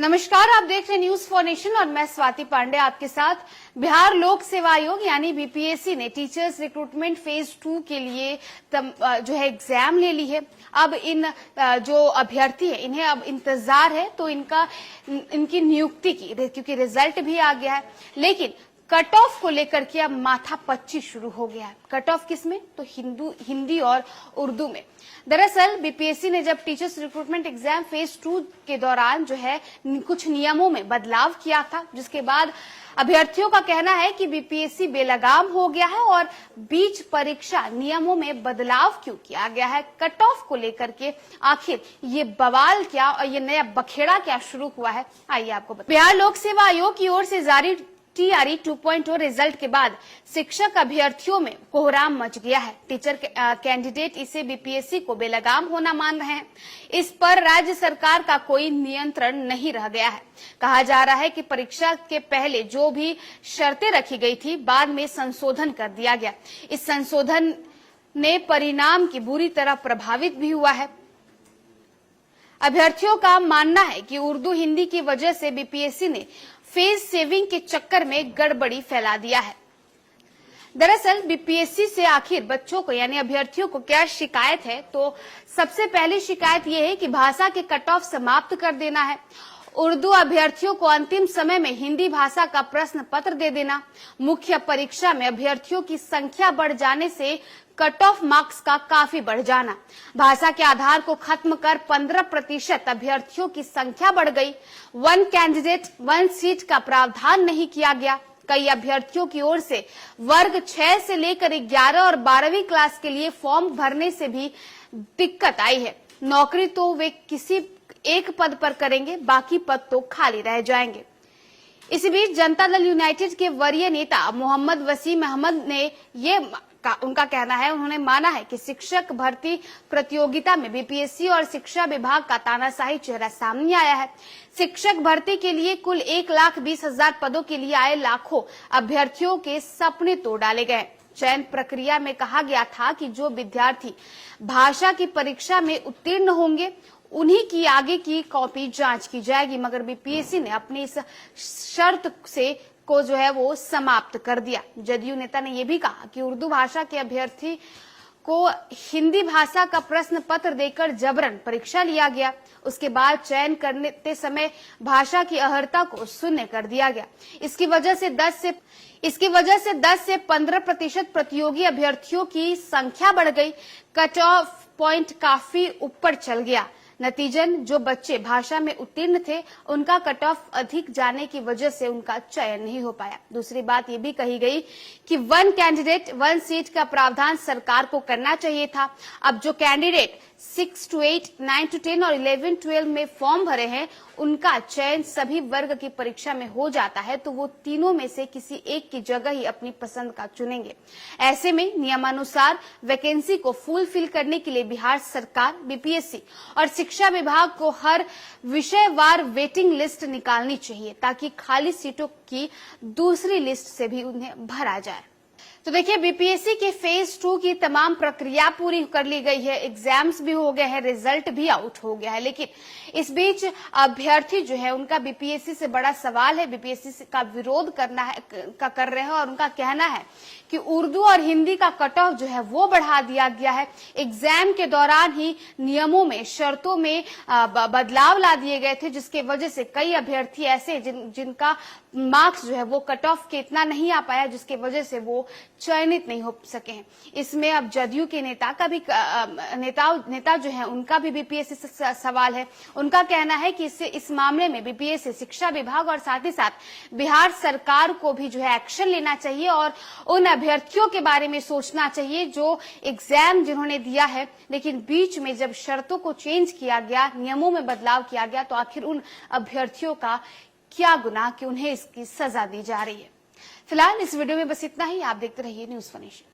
नमस्कार, आप देख रहे हैं न्यूज फॉर नेशन और मैं स्वाति पांडे आपके साथ। बिहार लोक सेवा आयोग यानी बीपीएससी ने टीचर्स रिक्रूटमेंट फेज 2 के लिए जो है एग्जाम ले ली है। अब इन जो अभ्यर्थी है इन्हें अब इंतजार है तो इनकी नियुक्ति की, क्योंकि रिजल्ट भी आ गया है, लेकिन कट ऑफ को लेकर के अब माथापच्ची शुरू हो गया है। कट ऑफ किसमें? तो हिंदी और उर्दू में। दरअसल बीपीएससी ने जब टीचर्स रिक्रूटमेंट एग्जाम फेज 2 के दौरान जो है कुछ नियमों में बदलाव किया था, जिसके बाद अभ्यर्थियों का कहना है कि बीपीएससी बेलगाम हो गया है और बीच परीक्षा नियमों में बदलाव क्यों किया गया है, कट ऑफ को लेकर के आखिर ये बवाल क्या और ये नया बखेड़ा क्या शुरू हुआ है, आइए आपको बताएं। बिहार लोक सेवा आयोग की ओर से जारी टीआरई 2.0 रिजल्ट के बाद शिक्षक अभ्यर्थियों में कोहराम मच गया है। टीचर कैंडिडेट इसे बीपीएससी को बेलगाम होना मान रहे हैं। इस पर राज्य सरकार का कोई नियंत्रण नहीं रह गया है। कहा जा रहा है कि परीक्षा के पहले जो भी शर्तें रखी गई थी, बाद में संशोधन कर दिया गया। इस संशोधन ने परिणाम की बुरी तरह प्रभावित भी हुआ है। अभ्यर्थियों का मानना है कि उर्दू हिंदी की वजह से बीपीएससी ने फेज सेविंग के चक्कर में गड़बड़ी फैला दिया है। दरअसल बीपीएससी से आखिर बच्चों को यानी अभ्यर्थियों को क्या शिकायत है, तो सबसे पहली शिकायत यह है कि भाषा के कट ऑफ समाप्त कर देना है, उर्दू अभ्यर्थियों को अंतिम समय में हिंदी भाषा का प्रश्न पत्र दे देना, मुख्य परीक्षा में अभ्यर्थियों की संख्या बढ़ जाने से कट ऑफ मार्क्स का काफी बढ़ जाना, भाषा के आधार को खत्म कर 15% अभ्यर्थियों की संख्या बढ़ गई, 1 कैंडिडेट 1 सीट का प्रावधान नहीं किया गया। कई अभ्यर्थियों की ओर से वर्ग 6 से लेकर 11 और 12वीं क्लास के लिए फॉर्म भरने से भी दिक्कत आई है। नौकरी तो वे किसी एक पद पर करेंगे, बाकी पद तो खाली रह जाएंगे। इसी बीच जनता दल यूनाइटेड के वरीय नेता मोहम्मद वसीम अहमद ने उनका कहना है, उन्होंने माना है कि शिक्षक भर्ती प्रतियोगिता में बीपीएससी और शिक्षा विभाग का तानाशाही चेहरा सामने आया है। शिक्षक भर्ती के लिए कुल 1,20,000 पदों के लिए आए लाखों अभ्यर्थियों के सपने तोड़ डाले गए। चयन प्रक्रिया में कहा गया था कि जो विद्यार्थी भाषा की परीक्षा में उत्तीर्ण होंगे उन्हीं की आगे की कॉपी जांच की जाएगी, मगर बीपीएससी ने अपनी इस शर्त को जो है वो समाप्त कर दिया। जदयू नेता ने यह भी कहा कि उर्दू भाषा के अभ्यर्थी को हिंदी भाषा का प्रश्न पत्र देकर जबरन परीक्षा लिया गया। उसके बाद चयन करते समय भाषा की अहर्ता को शून्य कर दिया गया। इसकी वजह से 10 से 15% प्रतियोगी अभ्यर्थियों की संख्या बढ़ गई। कट ऑफ पॉइंट काफी ऊपर चल गया। नतीजन जो बच्चे भाषा में उत्तीर्ण थे उनका कट ऑफ अधिक जाने की वजह से उनका चयन नहीं हो पाया। दूसरी बात ये भी कही गई कि 1 कैंडिडेट 1 सीट का प्रावधान सरकार को करना चाहिए था। अब जो कैंडिडेट 6 to 8, 9 to 10 और 11, 12 में फॉर्म भरे हैं उनका चयन सभी वर्ग की परीक्षा में हो जाता है, तो वो तीनों में से किसी एक की जगह ही अपनी पसंद का चुनेंगे। ऐसे में नियमानुसार वैकेंसी को फुलफिल करने के लिए बिहार सरकार, बीपीएससी और शिक्षा विभाग को हर विषयवार वेटिंग लिस्ट निकालनी चाहिए, ताकि खाली सीटों की दूसरी लिस्ट से भी उन्हें भरा जाए। तो देखिए, बीपीएससी के फेज 2 की तमाम प्रक्रिया पूरी कर ली गई है, एग्जाम्स भी हो गए हैं, रिजल्ट भी आउट हो गया है, लेकिन इस बीच अभ्यर्थी जो है उनका बीपीएससी से बड़ा सवाल है, बीपीएससी का विरोध कर रहे हैं और उनका कहना है कि उर्दू और हिंदी का कट ऑफ जो है वो बढ़ा दिया गया है। एग्जाम के दौरान ही नियमों में, शर्तों में बदलाव ला दिए गए थे, जिसके वजह से कई अभ्यर्थी ऐसे जिनका मार्क्स जो है वो कट ऑफ के इतना नहीं आ पाया, जिसके वजह से वो चयनित नहीं हो सके हैं। इसमें अब जदयू के नेता जो है उनका भी बीपीएससी से सवाल है। उनका कहना है कि इस मामले में बीपीएससी, शिक्षा विभाग और साथ ही साथ बिहार सरकार को भी जो है एक्शन लेना चाहिए और उन अभ्यर्थियों के बारे में सोचना चाहिए जो एग्जाम जिन्होंने दिया है, लेकिन बीच में जब शर्तों को चेंज किया गया, नियमों में बदलाव किया गया, तो आखिर उन अभ्यर्थियों का क्या गुनाह कि उन्हें इसकी सजा दी जा रही है। फिलहाल इस वीडियो में बस इतना ही। आप देखते रहिए न्यूज फॉर नेशन।